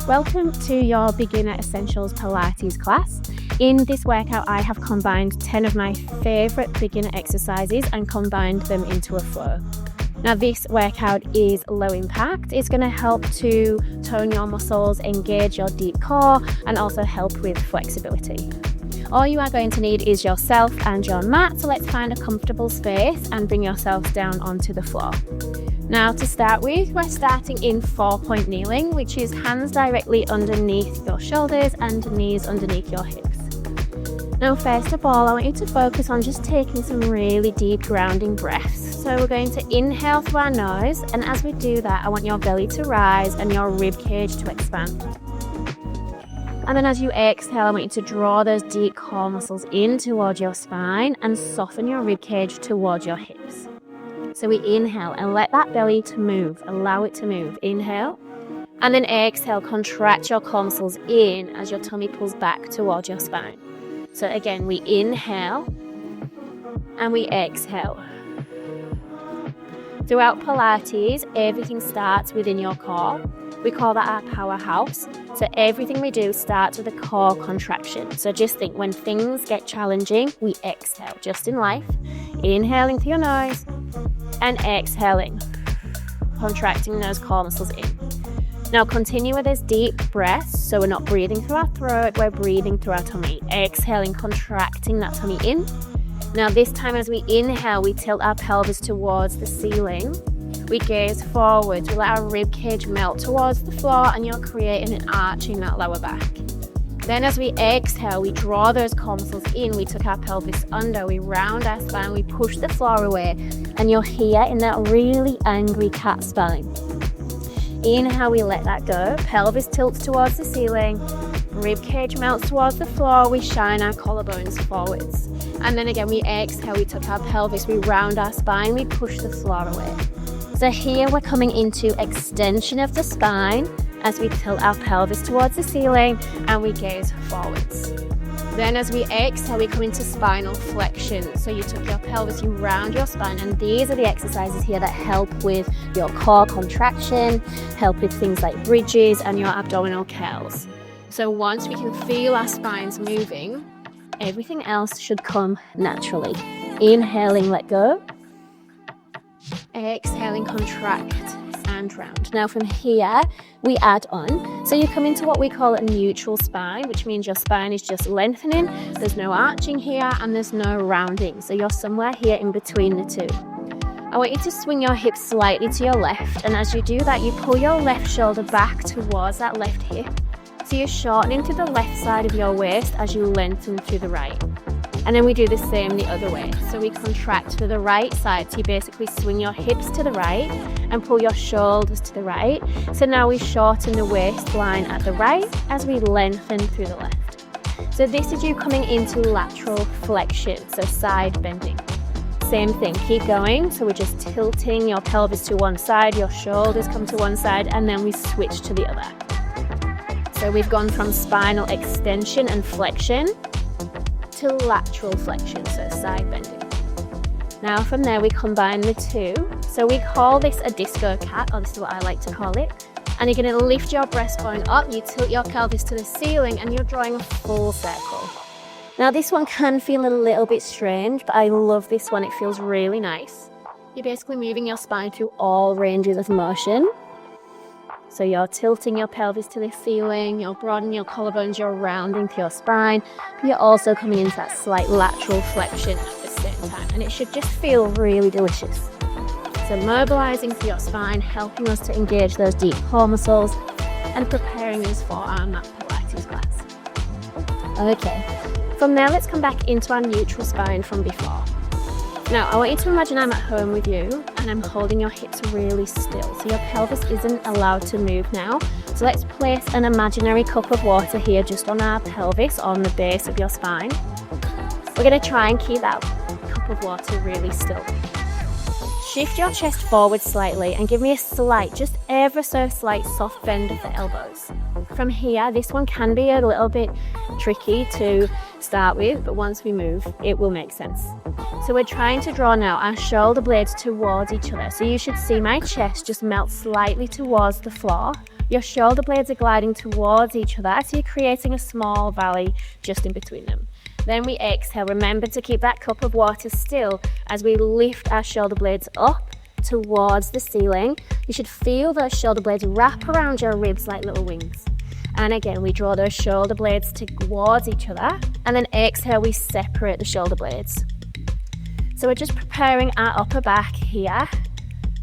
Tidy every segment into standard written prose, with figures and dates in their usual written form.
Welcome to your Beginner Essentials Pilates class. In this workout, I have combined 10 of my favorite beginner exercises and combined them into a flow. Now, this workout is low impact. It's going to help to tone your muscles, engage your deep core, and also help with flexibility. All you are going to need is yourself and your mat, so let's find a comfortable space and bring yourselves down onto the floor. Now, to start with, we're starting in 4-point kneeling, which is hands directly underneath your shoulders and knees underneath your hips. Now, first of all, I want you to focus on just taking some really deep grounding breaths. So we're going to inhale through our nose, and as we do that, I want your belly to rise and your rib cage to expand. And then as you exhale, I want you to draw those deep core muscles in towards your spine and soften your rib cage towards your hips. So we inhale and let that belly to move, allow it to move. Inhale, and then exhale, contract your core muscles in as your tummy pulls back towards your spine. So again, we inhale and we exhale. Throughout Pilates, everything starts within your core. We call that our powerhouse. So everything we do starts with a core contraction. So just think, when things get challenging, we exhale, just in life. Inhaling through your nose and exhaling, contracting those core muscles in. Now continue with this deep breaths. So we're not breathing through our throat, we're breathing through our tummy. Exhaling, contracting that tummy in. Now this time as we inhale, we tilt our pelvis towards the ceiling. We gaze forwards, we let our rib cage melt towards the floor, and you're creating an arch in that lower back. Then as we exhale, we draw those core muscles in, we tuck our pelvis under, we round our spine, we push the floor away, and you're here in that really angry cat spine. Inhale, we let that go, pelvis tilts towards the ceiling, rib cage melts towards the floor, we shine our collarbones forwards. And then again, we exhale, we tuck our pelvis, we round our spine, we push the floor away. So here we're coming into extension of the spine as we tilt our pelvis towards the ceiling and we gaze forwards. Then as we exhale, we come into spinal flexion. So you tuck your pelvis, you round your spine, and these are the exercises here that help with your core contraction, help with things like bridges and your abdominal curls. So once we can feel our spines moving, everything else should come naturally. Inhaling, let go. Exhaling, contract and round. Now from here, we add on. So you come into what we call a neutral spine, which means your spine is just lengthening. There's no arching here and there's no rounding. So you're somewhere here in between the two. I want you to swing your hips slightly to your left. And as you do that, you pull your left shoulder back towards that left hip. So you're shortening to the left side of your waist as you lengthen through the right. And then we do the same the other way. So we contract to the right side. So you basically swing your hips to the right and pull your shoulders to the right. So now we shorten the waistline at the right as we lengthen through the left. So this is you coming into lateral flexion, so side bending. Same thing, keep going. So we're just tilting your pelvis to one side, your shoulders come to one side, and then we switch to the other. So we've gone from spinal extension and flexion to lateral flexion, so side bending. Now from there we combine the two. So we call this a disco cat, or this is what I like to call it. And you're going to lift your breastbone up, you tilt your pelvis to the ceiling, and you're drawing a full circle. Now this one can feel a little bit strange, but I love this one, it feels really nice. You're basically moving your spine through all ranges of motion. So you're tilting your pelvis to the ceiling, you're broadening your collarbones, you're rounding through your spine, but you're also coming into that slight lateral flexion at the same time. And it should just feel really delicious. So mobilizing through your spine, helping us to engage those deep core muscles and preparing us for our mat Pilates class. Okay, from there let's come back into our neutral spine from before. Now, I want you to imagine I'm at home with you and I'm holding your hips really still. So your pelvis isn't allowed to move now. So let's place an imaginary cup of water here just on our pelvis, on the base of your spine. We're going to try and keep that cup of water really still. Shift your chest forward slightly and give me a slight, just ever so slight soft bend of the elbows. From here, this one can be a little bit tricky to start with, but once we move, it will make sense. So we're trying to draw now our shoulder blades towards each other. So you should see my chest just melt slightly towards the floor Your shoulder blades are gliding towards each other, so you're creating a small valley just in between them. Then we exhale. Remember to keep that cup of water still as we lift our shoulder blades up towards the ceiling. You should feel those shoulder blades wrap around your ribs like little wings. And again, we draw those shoulder blades towards each other. And then exhale, we separate the shoulder blades. So we're just preparing our upper back here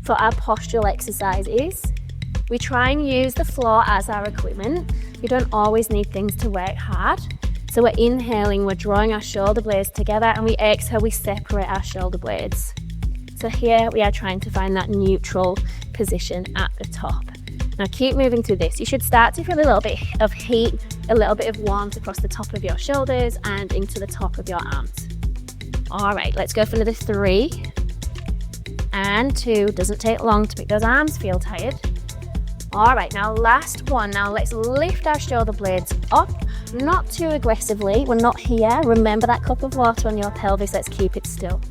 for our postural exercises. We try and use the floor as our equipment. You don't always need things to work hard. So we're inhaling, we're drawing our shoulder blades together, and we exhale, we separate our shoulder blades. So here we are trying to find that neutral position at the top. Now keep moving through this. You should start to feel a little bit of heat, a little bit of warmth across the top of your shoulders and into the top of your arms. All right, let's go for another 3 and 2. Doesn't take long to make those arms feel tired. All right, now last one. Now let's lift our shoulder blades up, not too aggressively. We're not here. Remember that cup of water on your pelvis. Let's keep it still.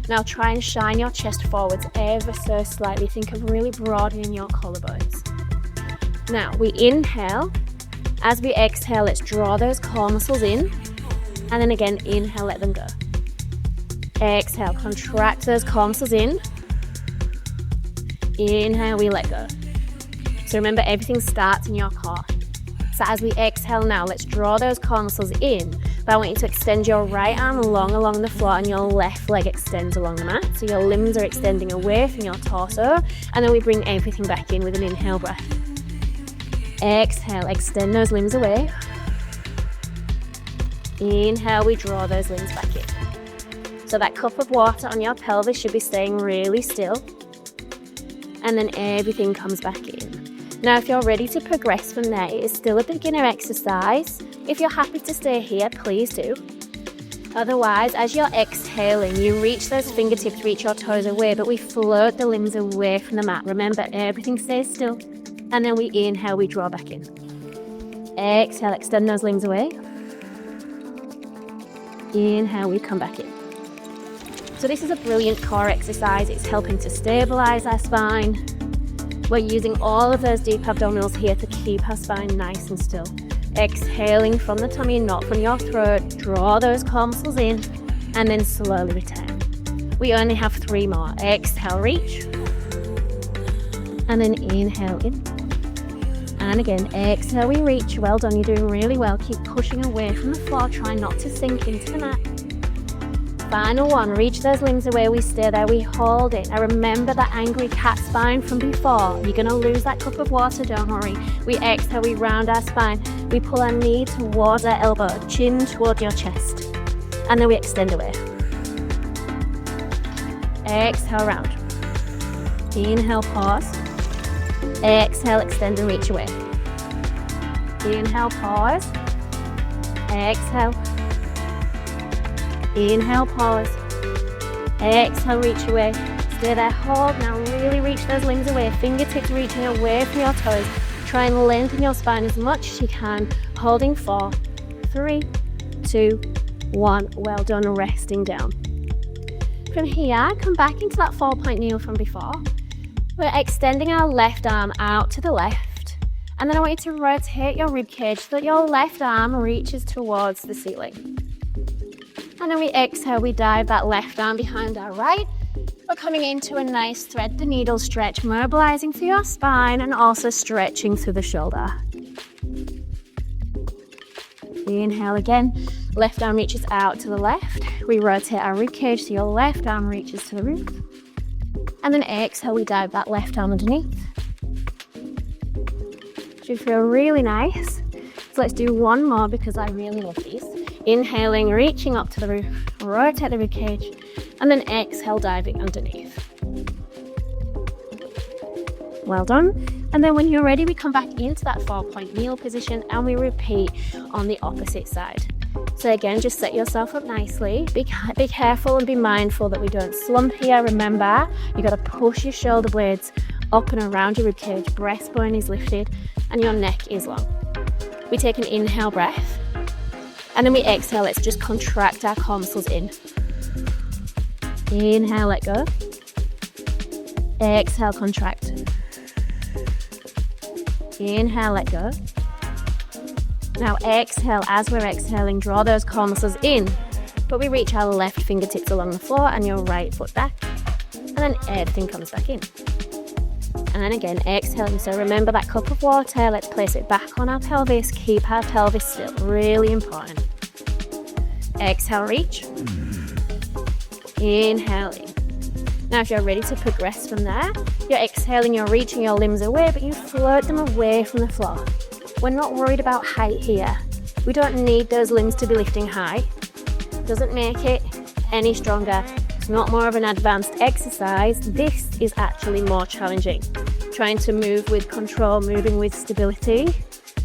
Now try and shine your chest forwards ever so slightly. Think of really broadening your collarbones. Now we inhale. As we exhale, let's draw those core muscles in. And then again, inhale, let them go. Exhale, contract those core muscles in. Inhale, we let go. So remember, everything starts in your core. So as we exhale now, let's draw those core muscles in. But I want you to extend your right arm along the floor and your left leg extends along the mat. So your limbs are extending away from your torso. And then we bring everything back in with an inhale breath. Exhale, extend those limbs away. Inhale, we draw those limbs back in. So that cup of water on your pelvis should be staying really still. And then everything comes back in. Now, if you're ready to progress from there, it is still a beginner exercise. If you're happy to stay here, please do. Otherwise, as you're exhaling, you reach those fingertips, reach your toes away, but we float the limbs away from the mat. Remember, everything stays still. And then we inhale, we draw back in. Exhale, extend those limbs away. Inhale, we come back in. So this is a brilliant core exercise. It's helping to stabilize our spine. We're using all of those deep abdominals here to keep our spine nice and still. Exhaling from the tummy, not from your throat. Draw those core muscles in and then slowly return. We only have 3 more. Exhale, reach. And then inhale in. And again, exhale, we reach. Well done, you're doing really well. Keep pushing away from the floor. Try not to sink into the mat. Final one, reach those limbs away, we stay there, we hold it. Now remember that angry cat spine from before. You're gonna lose that cup of water, don't worry. We exhale, we round our spine. We pull our knee towards our elbow, chin towards your chest. And then we extend away. Exhale, round. Inhale, pause. Exhale, extend and reach away. Inhale, pause. Exhale. Inhale, pause. Exhale, reach away. Stay there, hold. Now really reach those limbs away. Fingertips reaching away from your toes. Try and lengthen your spine as much as you can. Holding 4, 3, 2, 1. Well done, resting down. From here, come back into that 4-point kneel from before. We're extending our left arm out to the left. And then I want you to rotate your rib cage so that your left arm reaches towards the ceiling. And then we exhale, we dive that left arm behind our right. We're coming into a nice thread the needle stretch, mobilizing through your spine and also stretching through the shoulder. Inhale again, left arm reaches out to the left. We rotate our rib cage so your left arm reaches to the roof. And then exhale, we dive that left arm underneath. Should feel really nice. So let's do one more because I really love these. Inhaling, reaching up to the roof, rotate the rib cage, and then exhale, diving underneath. Well done. And then when you're ready, we come back into that 4-point kneel position and we repeat on the opposite side. So again, just set yourself up nicely. Be careful and be mindful that we don't slump here. Remember, you got to push your shoulder blades up and around your rib cage. Breastbone is lifted and your neck is long. We take an inhale breath. And then we exhale, let's just contract our core muscles in. Inhale, let go. Exhale, contract. Inhale, let go. Now exhale, as we're exhaling, draw those core muscles in, but we reach our left fingertips along the floor and your right foot back, and then everything comes back in. And again, exhaling. So remember that cup of water, let's place it back on our pelvis, keep our pelvis still, really important. Exhale, reach. Inhaling. Now if you're ready to progress from there, you're exhaling, you're reaching your limbs away, but you float them away from the floor. We're not worried about height here. We don't need those limbs to be lifting high. Doesn't make it any stronger. It's not more of an advanced exercise. This is actually more challenging. Trying to move with control, moving with stability,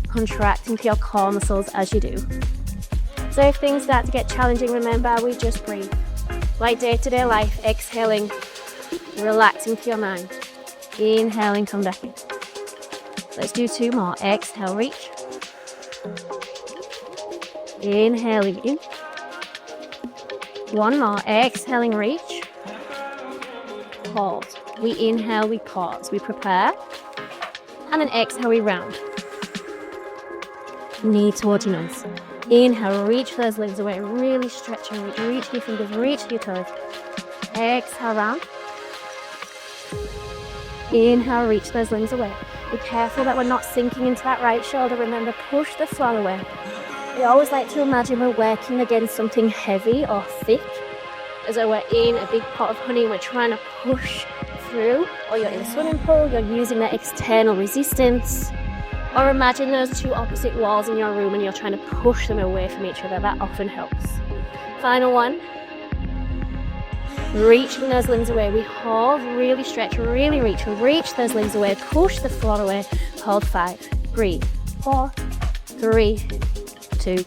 contracting to your core muscles as you do. So if things start to get challenging, remember, we just breathe. Like day-to-day life, exhaling, relaxing to your mind. Inhaling, come back in. Let's do 2 more. Exhale, reach. Inhaling in. 1 more. Exhaling, reach. Pause. We inhale, we pause, we prepare. And then exhale, we round. Knee towards your nose. Inhale, reach those legs away. Really stretch and reach. Reach your fingers, reach your toes. Exhale, round. Inhale, reach those limbs away. Be careful that we're not sinking into that right shoulder. Remember, push the floor away. We always like to imagine we're working against something heavy or thick, as though we're in a big pot of honey and we're trying to push through, or you're in a swimming pool, you're using that external resistance, or imagine those 2 opposite walls in your room and you're trying to push them away from each other. That often helps. Final one. Reaching those limbs away. We hold, really stretch, really reach. We reach those limbs away, push the floor away. Hold 5, breathe. 4, 3, 2,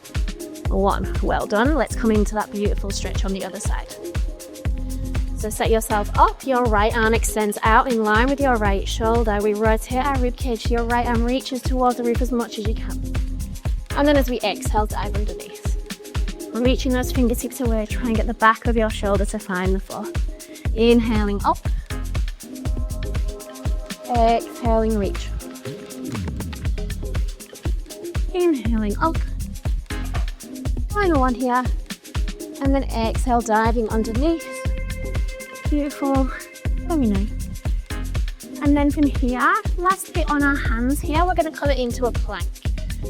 1. Well done. Let's come into that beautiful stretch on the other side. So set yourself up. Your right arm extends out in line with your right shoulder. We rotate our rib cage. Your right arm reaches towards the roof as much as you can. And then as we exhale, dive underneath. Reaching those fingertips away, try and get the back of your shoulder to find the floor. Inhaling up. Exhaling, reach. Inhaling up. Final one here. And then exhale, diving underneath. Beautiful. Very nice. And then from here, last bit on our hands here, we're going to come it into a plank.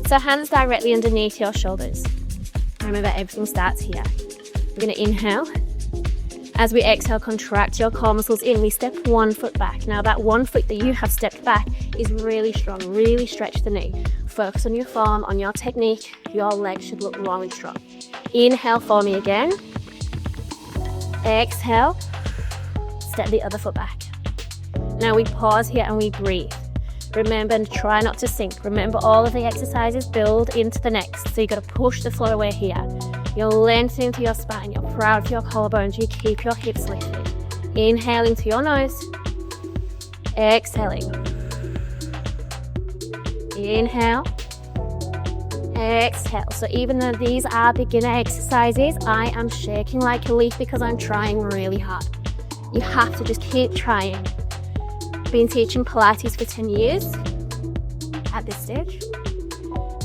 So hands directly underneath your shoulders. Remember, everything starts here. We're going to inhale. As we exhale, contract your core muscles in. We step 1 foot back. Now that 1 foot that you have stepped back is really strong. Really stretch the knee. Focus on your form, on your technique. Your legs should look long and strong. Inhale for me again. Exhale. Step the other foot back. Now we pause here and we breathe. Remember, and try not to sink. Remember, all of the exercises build into the next. So you've got to push the floor away here. You're lengthening to your spine. You're proud of your collarbones. You keep your hips lifted. Inhaling to your nose. Exhaling. Inhale. Exhale. So even though these are beginner exercises, I am shaking like a leaf because I'm trying really hard. You have to just keep trying. Been teaching Pilates for 10 years at this stage,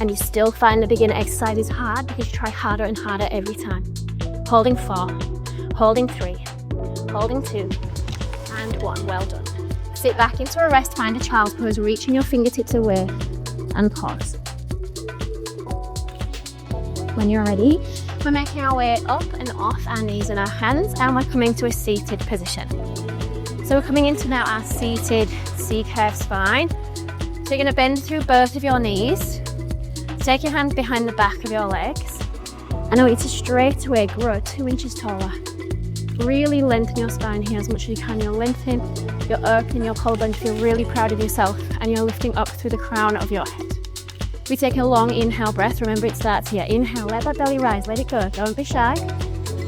and you still find the beginner exercises hard because you try harder and harder every time. Holding 4, holding 3, holding 2, and 1. Well done. Sit back into a rest, find a child's pose, reaching your fingertips away, and pause. When you're ready, we're making our way up and off our knees and our hands, and we're coming to a seated position. So we're coming into now our seated C-curve spine. So you're going to bend through both of your knees. Take your hands behind the back of your legs. And I want you to straight away grow 2 inches taller. Really lengthen your spine here as much as you can. You're lengthening, you're opening your collarbone. Feel really proud of yourself, and you're lifting up through the crown of your head. We take a long inhale breath. Remember, it starts here. Inhale, let that belly rise, let it go. Don't be shy.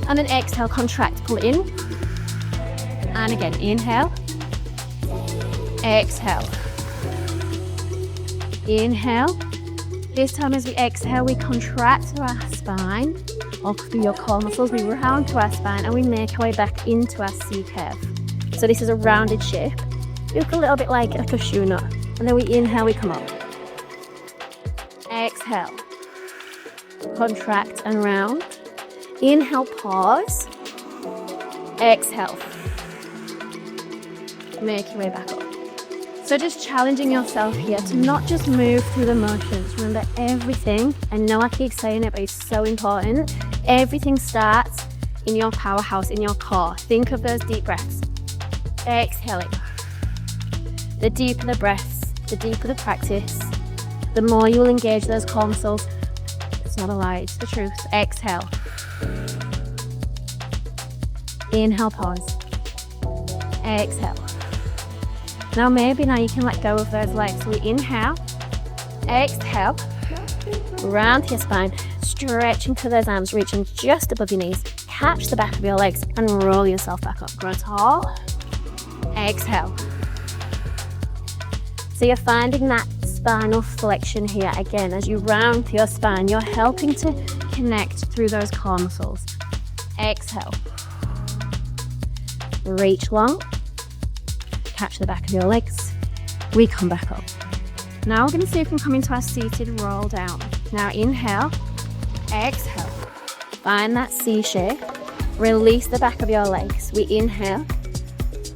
And then exhale, contract, pull in. And again, inhale, exhale, inhale. This time as we exhale, we contract through our spine, or through your core muscles. We round to our spine and we make our way back into our C-curve. So this is a rounded shape. You look a little bit like a cashew nut. And then we inhale, we come up. Exhale, contract and round. Inhale, pause. Exhale, make your way back up. So just challenging yourself here to not just move through the motions. Remember, everything, I know I keep saying it, but it's so important. Everything starts in your powerhouse, in your core. Think of those deep breaths. Exhaling. The deeper the breaths, the deeper the practice, the more you will engage those core muscles. It's not a lie, it's the truth. Exhale. Inhale, pause. Exhale. Now you can let go of those legs. So we inhale, exhale, round your spine, stretching to those arms, reaching just above your knees. Catch the back of your legs and roll yourself back up. Grow tall. Exhale. So you're finding that spinal flexion here. Again, as you round your spine, you're helping to connect through those core muscles. Exhale. Reach long. Catch the back of your legs. We come back up. Now we're going to see if we can come into our seated roll down. Now inhale, exhale. Find that C shape. Release the back of your legs. We inhale.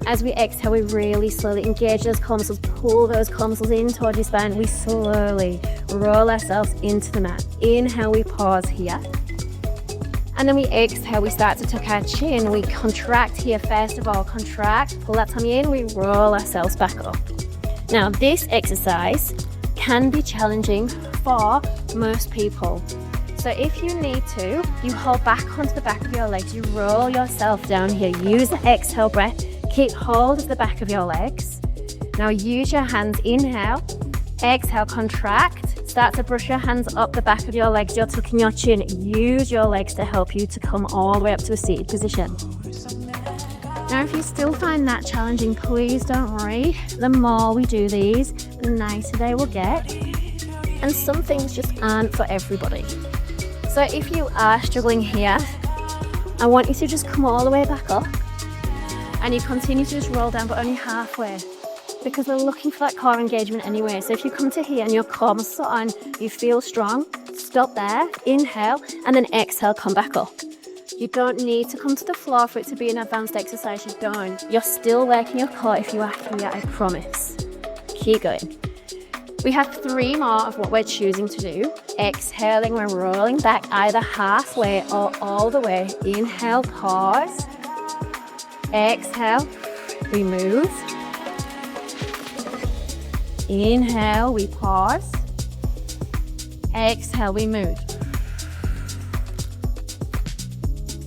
As we exhale, we really slowly engage those core muscles, pull those core muscles in towards your spine. We slowly roll ourselves into the mat. Inhale, we pause here. And then we exhale, we start to tuck our chin. We contract here first of all. Contract, pull that tummy in, we roll ourselves back up. Now this exercise can be challenging for most people. So if you need to, you hold back onto the back of your legs, you roll yourself down here. Use the exhale breath, keep hold of the back of your legs. Now use your hands, inhale, exhale, contract. Start to brush your hands up the back of your legs. You're tucking your chin. Use your legs to help you to come all the way up to a seated position. Now, if you still find that challenging, please don't worry. The more we do these, the nicer they will get. And some things just aren't for everybody. So if you are struggling here, I want you to just come all the way back up. And you continue to just roll down, but only halfway. Because we're looking for that core engagement anyway. So if you come to here and your core muscles are on, you feel strong, stop there, inhale, and then exhale, come back up. You don't need to come to the floor for it to be an advanced exercise, you don't. You're still working your core if you are here, I promise. Keep going. We have 3 more of what we're choosing to do. Exhaling, we're rolling back either halfway or all the way. Inhale, pause. Exhale, we move. Inhale, we pause. Exhale, we move.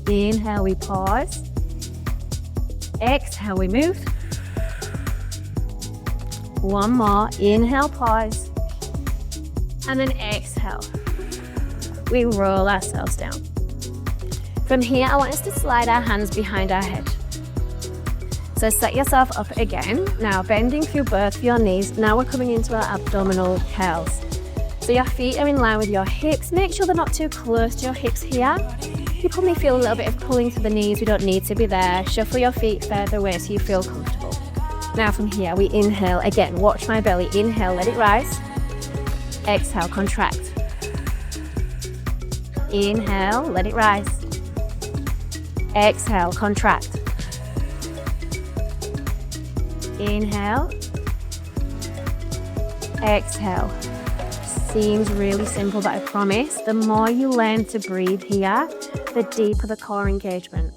Inhale, we pause. Exhale, we move. One more. Inhale, pause. And then exhale. We roll ourselves down. From here, I want us to slide our hands behind our head. So set yourself up again. Now bending through both of your knees. Now we're coming into our abdominal curls. So your feet are in line with your hips. Make sure they're not too close to your hips here. You probably feel a little bit of pulling to the knees. We don't need to be there. Shuffle your feet further away so you feel comfortable. Now from here, we inhale. Again, watch my belly. Inhale, let it rise. Exhale, contract. Inhale, let it rise. Exhale, contract. Inhale, exhale. Seems really simple, but I promise the more you learn to breathe here, the deeper the core engagement.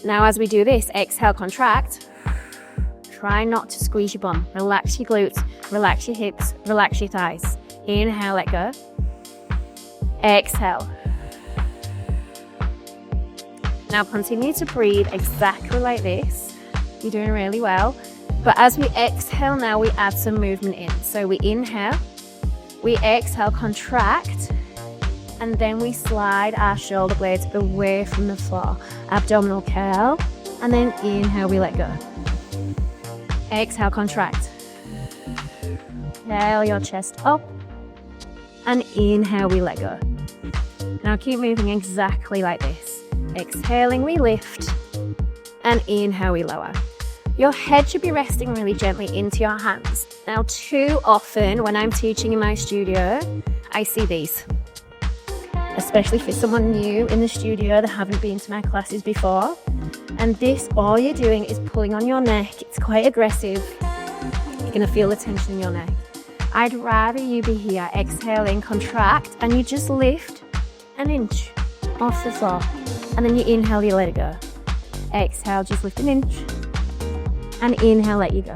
Now as we do this, exhale, contract. Try not to squeeze your bum. Relax your glutes, relax your hips, relax your thighs. Inhale, let go. Exhale. Now continue to breathe exactly like this. You're doing really well. But as we exhale now, we add some movement in. So we inhale, we exhale, contract, and then we slide our shoulder blades away from the floor. Abdominal curl, and then inhale, we let go. Exhale, contract. Curl your chest up, and inhale, we let go. Now keep moving exactly like this. Exhaling, we lift, and inhale, we lower. Your head should be resting really gently into your hands. Now, too often when I'm teaching in my studio, I see these, especially for someone new in the studio that haven't been to my classes before. And this, all you're doing is pulling on your neck. It's quite aggressive. You're gonna feel the tension in your neck. I'd rather you be here, exhaling, contract, and you just lift an inch off the floor. And then you inhale, you let it go. Exhale, just lift an inch. And inhale, let you go.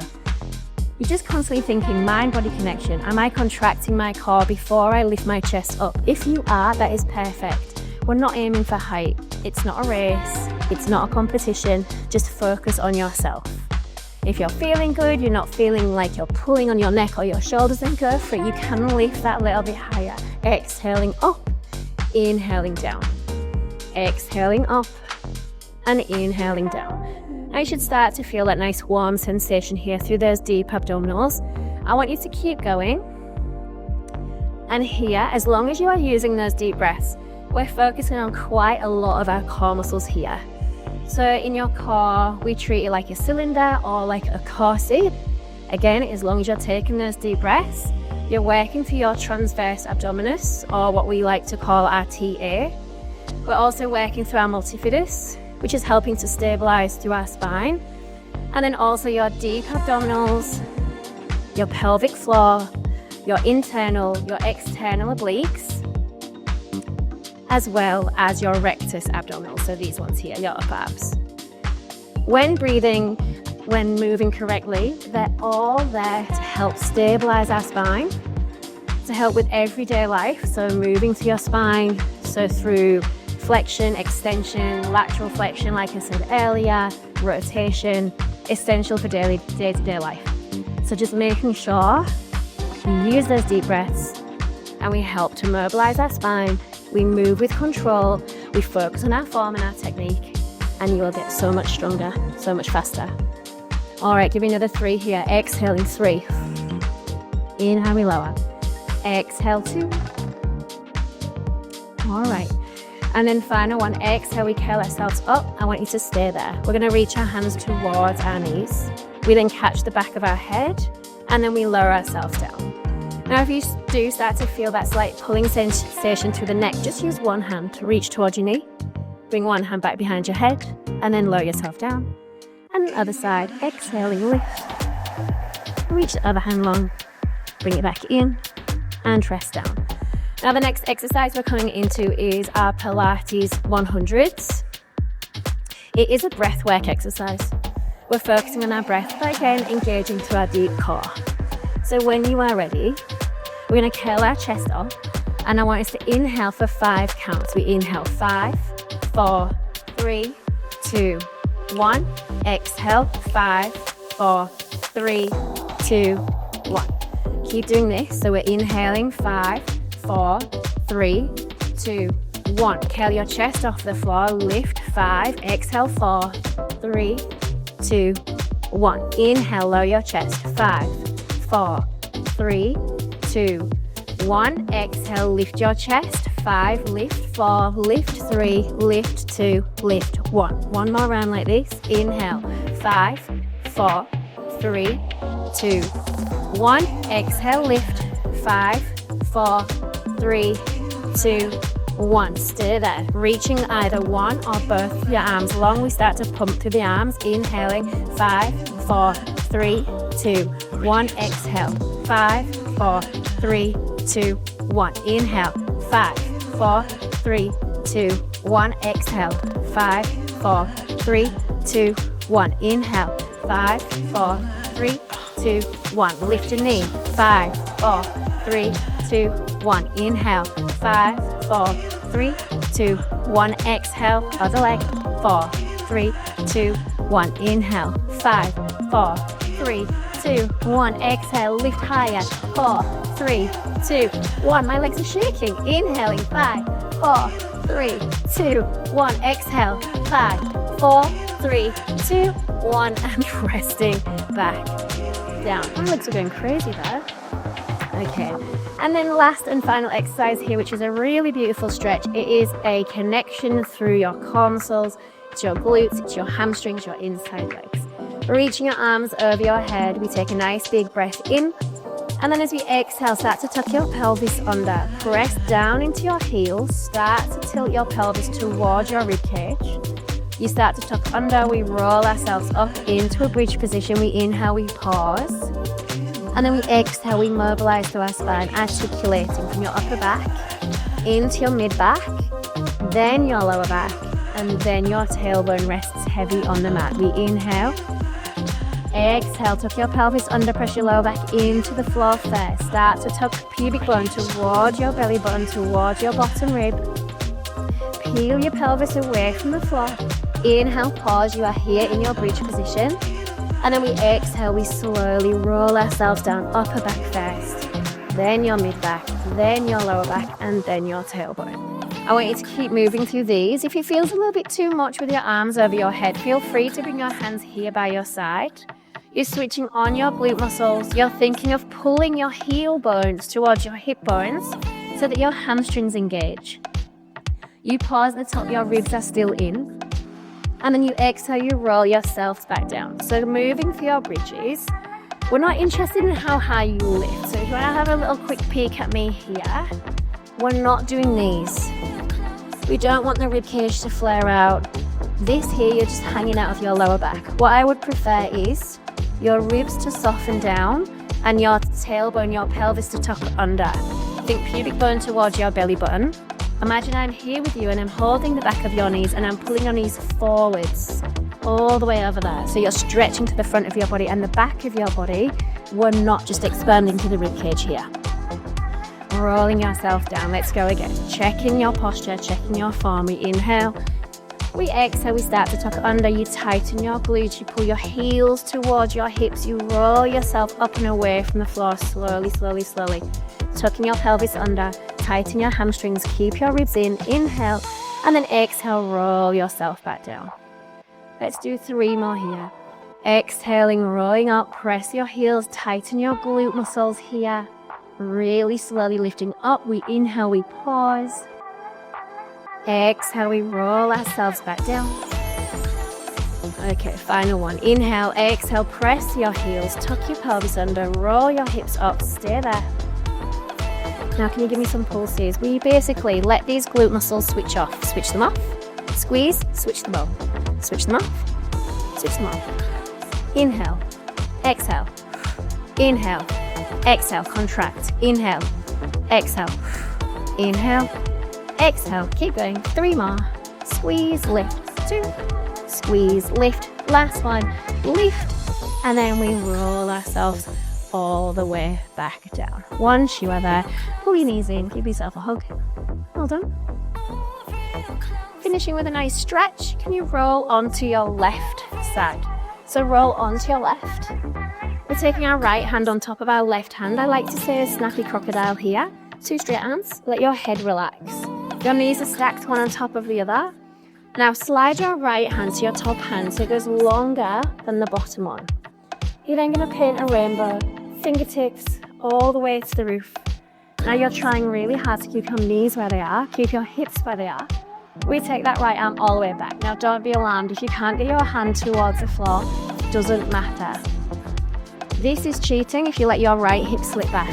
You're just constantly thinking mind-body connection. Am I contracting my core before I lift my chest up? If you are, that is perfect. We're not aiming for height. It's not a race. It's not a competition. Just focus on yourself. If you're feeling good, you're not feeling like you're pulling on your neck or your shoulders, then go for it. You can lift that little bit higher. Exhaling up, inhaling down. Exhaling up and inhaling down. I should start to feel that nice warm sensation here through those deep abdominals. I want you to keep going. And here, as long as you are using those deep breaths, we're focusing on quite a lot of our core muscles here. So in your core, we treat it like a cylinder or like a corset. Again, as long as you're taking those deep breaths, you're working through your transverse abdominis, or what we like to call our TA. We're also working through our multifidus, which is helping to stabilize through our spine. And then also your deep abdominals, your pelvic floor, your internal, your external obliques, as well as your rectus abdominals. So these ones here, your upper abs. When breathing, when moving correctly, they're all there to help stabilize our spine, to help with everyday life. So moving through your spine, so through flexion, extension, lateral flexion, like I said earlier, rotation, essential for day-to-day life. So just making sure we use those deep breaths and we help to mobilize our spine. We move with control, we focus on our form and our technique, and you will get so much stronger, so much faster. All right, give me another 3 here. Exhaling 3. Inhale, we lower. Exhale 2. All right. And then final one, exhale, we curl ourselves up. I want you to stay there. We're gonna reach our hands towards our knees. We then catch the back of our head, and then we lower ourselves down. Now, if you do start to feel that slight pulling sensation through the neck, just use one hand to reach towards your knee. Bring one hand back behind your head, and then lower yourself down. And the other side, exhaling, lift. Reach the other hand long, bring it back in, and rest down. Now the next exercise we're coming into is our Pilates 100s. It is a breath work exercise. We're focusing on our breath, but again, engaging through our deep core. So when you are ready, we're gonna curl our chest up, and I want us to inhale for 5 counts. We inhale 5, 4, 3, 2, 1. Exhale, 5, 4, 3, 2, 1. Keep doing this. So we're inhaling 5, 4, 3, 2, 1. Curl your chest off the floor, lift 5, exhale 4, 3, 2, 1. Inhale, lower your chest, 5, 4, 3, 2, 1. Exhale, lift your chest, 5, lift 4, lift 3, lift 2, lift 1. One more round like this. Inhale, 5, 4, 3, 2, 1. Exhale, lift 5, 4, 3, 2, 1. Stay there. Reaching either one or both of your arms long. We start to pump through the arms. Inhaling 5, 4, 3, 2, 1. Exhale 5, 4, 3, 2, 1. Inhale 5, 4, 3, 2, 1. Exhale 5, 4, 3, 2, 1. Inhale 5, 4, 3, 2, 1. Lift your knee. 5, 4, 3, 2, 1. Inhale 5, 4, 3, 2, 1. Exhale, other leg. 4, 3, 2, 1. Inhale 5, 4, 3, 2, 1. Exhale, lift higher. 4, 3, 2, 1. My legs are shaking. Inhaling 5, 4, 3, 2, 1. Exhale 5, 4, 3, 2, 1. And resting back down. My legs are going crazy there. Okay, and then last and final exercise here, which is a really beautiful stretch. It is a connection through your core muscles. It's your glutes, it's your hamstrings, your inside legs. Reaching your arms over your head, we take a nice big breath in. And then as we exhale, start to tuck your pelvis under. Press down into your heels. Start to tilt your pelvis towards your ribcage. You start to tuck under. We roll ourselves up into a bridge position. We inhale, we pause. And then we exhale, we mobilize through our spine, articulating from your upper back into your mid back, then your lower back, and then your tailbone rests heavy on the mat. We inhale. Exhale, tuck your pelvis under, press your lower back into the floor first. Start to tuck pubic bone towards your belly button, towards your bottom rib. Peel your pelvis away from the floor. Inhale, pause, you are here in your bridge position. And then we exhale, we slowly roll ourselves down, upper back first. Then your mid back, then your lower back, and then your tailbone. I want you to keep moving through these. If it feels a little bit too much with your arms over your head, feel free to bring your hands here by your side. You're switching on your glute muscles. You're thinking of pulling your heel bones towards your hip bones so that your hamstrings engage. You pause at the top, your ribs are still in. And then you exhale, you roll yourselves back down. So moving through your bridges, we're not interested in how high you lift. So if you want to have a little quick peek at me here, we're not doing these. We don't want the rib cage to flare out. This here, you're just hanging out of your lower back. What I would prefer is your ribs to soften down and your tailbone, your pelvis to tuck under. Think pubic bone towards your belly button. Imagine I'm here with you and I'm holding the back of your knees and I'm pulling your knees forwards all the way over there. So you're stretching to the front of your body and the back of your body. We're not just expanding to the rib cage here. Rolling yourself down. Let's go again. Checking your posture, checking your form. We inhale. We exhale, we start to tuck under, you tighten your glutes, you pull your heels towards your hips, you roll yourself up and away from the floor slowly, slowly, slowly. Tucking your pelvis under, tighten your hamstrings, keep your ribs in, inhale, and then exhale, roll yourself back down. Let's do 3 more here. Exhaling, rolling up, press your heels, tighten your glute muscles here. Really slowly lifting up, we inhale, we pause. Exhale, we roll ourselves back down. Okay, final one. Inhale, exhale, press your heels, tuck your pelvis under, roll your hips up, stay there. Now can you give me some pulses? We basically let these glute muscles switch off. Switch them off, squeeze, switch them off. Switch them off, switch them off. Inhale, exhale, inhale, exhale, contract, inhale, exhale, inhale, exhale, keep going, 3 more, squeeze, lift, 2, squeeze, lift, last one, lift, and then we roll ourselves all the way back down. Once you are there, pull your knees in, give yourself a hug. Well done. Finishing with a nice stretch, can you roll onto your left side? So roll onto your left. We're taking our right hand on top of our left hand. I like to say a snappy crocodile here. 2 straight arms, let your head relax. Your knees are stacked one on top of the other. Now slide your right hand to your top hand so it goes longer than the bottom one. You're then going to paint a rainbow, fingertips all the way to the roof. Now you're trying really hard to keep your knees where they are, keep your hips where they are. We take that right arm all the way back. Now don't be alarmed if you can't get your hand towards the floor, doesn't matter. This is cheating if you let your right hip slip back.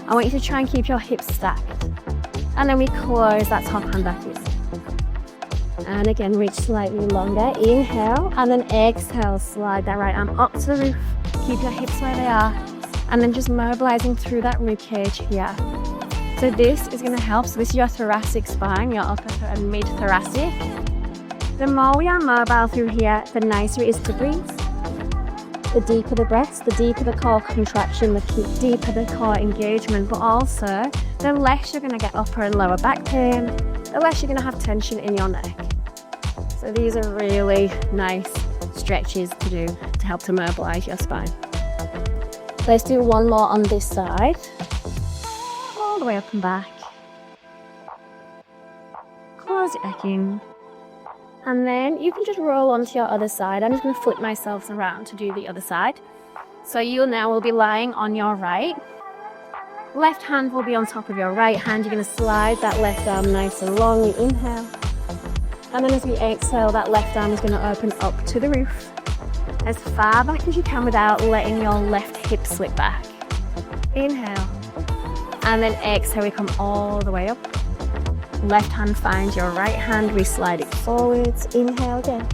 I want you to try and keep your hips stacked. And then we close that top hand back in. And again, reach slightly longer. Inhale, and then exhale, slide that right arm up to the roof. Keep your hips where they are. And then just mobilizing through that rib cage here. So this is going to help. So this is your thoracic spine, your upper and mid-thoracic. The more we are mobile through here, the nicer it is to breathe. The deeper the breaths, the deeper the core contraction, the deeper the core engagement, but also the less you're going to get upper and lower back pain, the less you're going to have tension in your neck. So these are really nice stretches to do to help to mobilize your spine. Let's do 1 more on this side. All the way up and back. Close it back in. And then you can just roll onto your other side. I'm just going to flip myself around to do the other side. So you now will be lying on your right. Left hand will be on top of your right hand. You're going to slide that left arm nice and long. You inhale. And then as we exhale, that left arm is going to open up to the roof. as far back as you can without letting your left hip slip back. Inhale. And then exhale, we come all the way up. Left hand finds your right hand, we slide it forwards. Inhale again.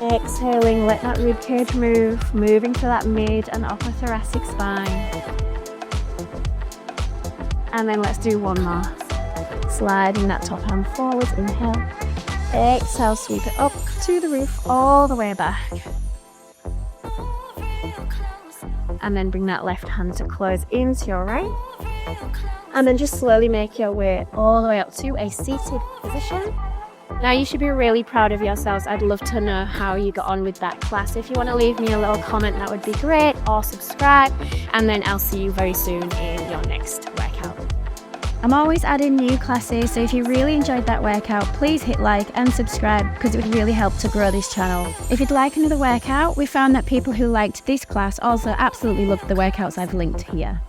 Exhaling, let that rib cage move, moving to that mid and upper thoracic spine. And then let's do one more. Sliding that top hand forwards, inhale. Exhale, sweep it up to the roof, all the way back. And then bring that left hand to close into your right. And then just slowly make your way all the way up to a seated position. Now you should be really proud of yourselves. I'd love to know how you got on with that class. If you want to leave me a little comment, that would be great, or subscribe, and then I'll see you very soon in your next workout. I'm always adding new classes, so if you really enjoyed that workout, please hit like and subscribe because it would really help to grow this channel. If you'd like another workout, we found that people who liked this class also absolutely loved the workouts I've linked here.